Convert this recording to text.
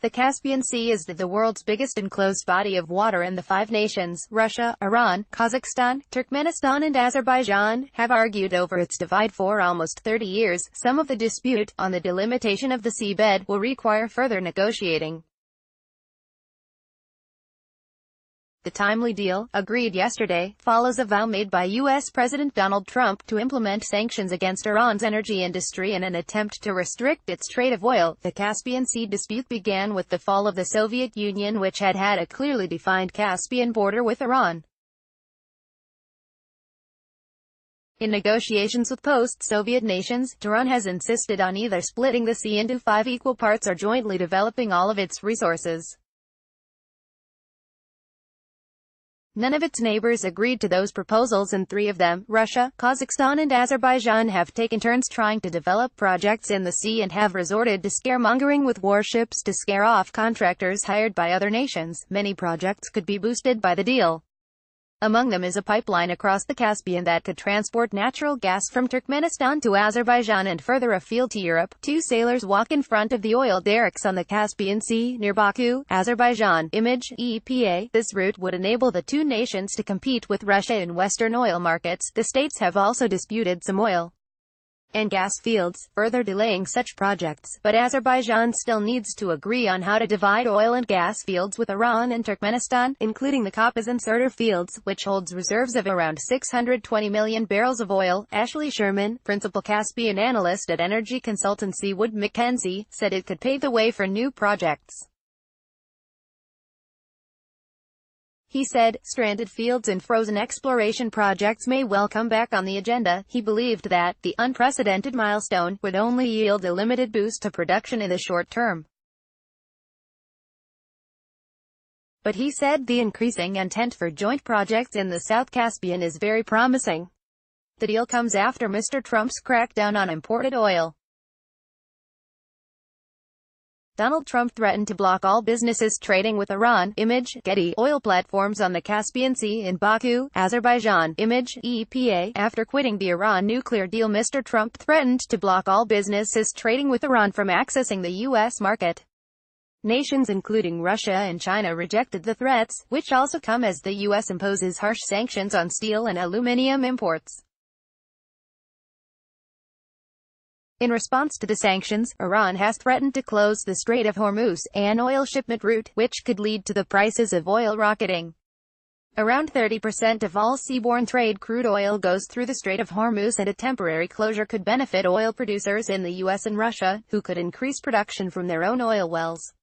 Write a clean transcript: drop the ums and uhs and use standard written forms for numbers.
The Caspian Sea is the world's biggest enclosed body of water, and the five nations, Russia, Iran, Kazakhstan, Turkmenistan and Azerbaijan, have argued over its divide for almost 30 years. Some of the dispute, on the delimitation of the seabed, will require further negotiating. The timely deal, agreed yesterday, follows a vow made by U.S. President Donald Trump to implement sanctions against Iran's energy industry in an attempt to restrict its trade of oil. The Caspian Sea dispute began with the fall of the Soviet Union, which had had a clearly defined Caspian border with Iran. In negotiations with post-Soviet nations, Tehran has insisted on either splitting the sea into 5 equal parts or jointly developing all of its resources. None of its neighbors agreed to those proposals, and 3 of them, Russia, Kazakhstan and Azerbaijan, have taken turns trying to develop projects in the sea and have resorted to scaremongering with warships to scare off contractors hired by other nations. Many projects could be boosted by the deal. Among them is a pipeline across the Caspian that could transport natural gas from Turkmenistan to Azerbaijan and further afield to Europe. 2 sailors walk in front of the oil derricks on the Caspian Sea, near Baku, Azerbaijan. Image, EPA. This route would enable the 2 nations to compete with Russia in Western oil markets. The states have also disputed some oil and gas fields, further delaying such projects, but Azerbaijan still needs to agree on how to divide oil and gas fields with Iran and Turkmenistan, including the Kapaz and Sirte fields, which holds reserves of around 620 million barrels of oil. Ashley Sherman, principal Caspian analyst at energy consultancy Wood Mackenzie, said it could pave the way for new projects. He said, stranded fields and frozen exploration projects may well come back on the agenda. He believed that the unprecedented milestone would only yield a limited boost to production in the short term. But he said the increasing intent for joint projects in the South Caspian is very promising. The deal comes after Mr. Trump's crackdown on imported oil. Donald Trump threatened to block all businesses trading with Iran. Image, Getty. Oil platforms on the Caspian Sea in Baku, Azerbaijan. Image, EPA. After quitting the Iran nuclear deal, Mr. Trump threatened to block all businesses trading with Iran from accessing the U.S. market. Nations including Russia and China rejected the threats, which also come as the U.S. imposes harsh sanctions on steel and aluminum imports. In response to the sanctions, Iran has threatened to close the Strait of Hormuz, an oil shipment route, which could lead to the prices of oil rocketing. Around 30% of all seaborne trade crude oil goes through the Strait of Hormuz, and a temporary closure could benefit oil producers in the U.S. and Russia, who could increase production from their own oil wells.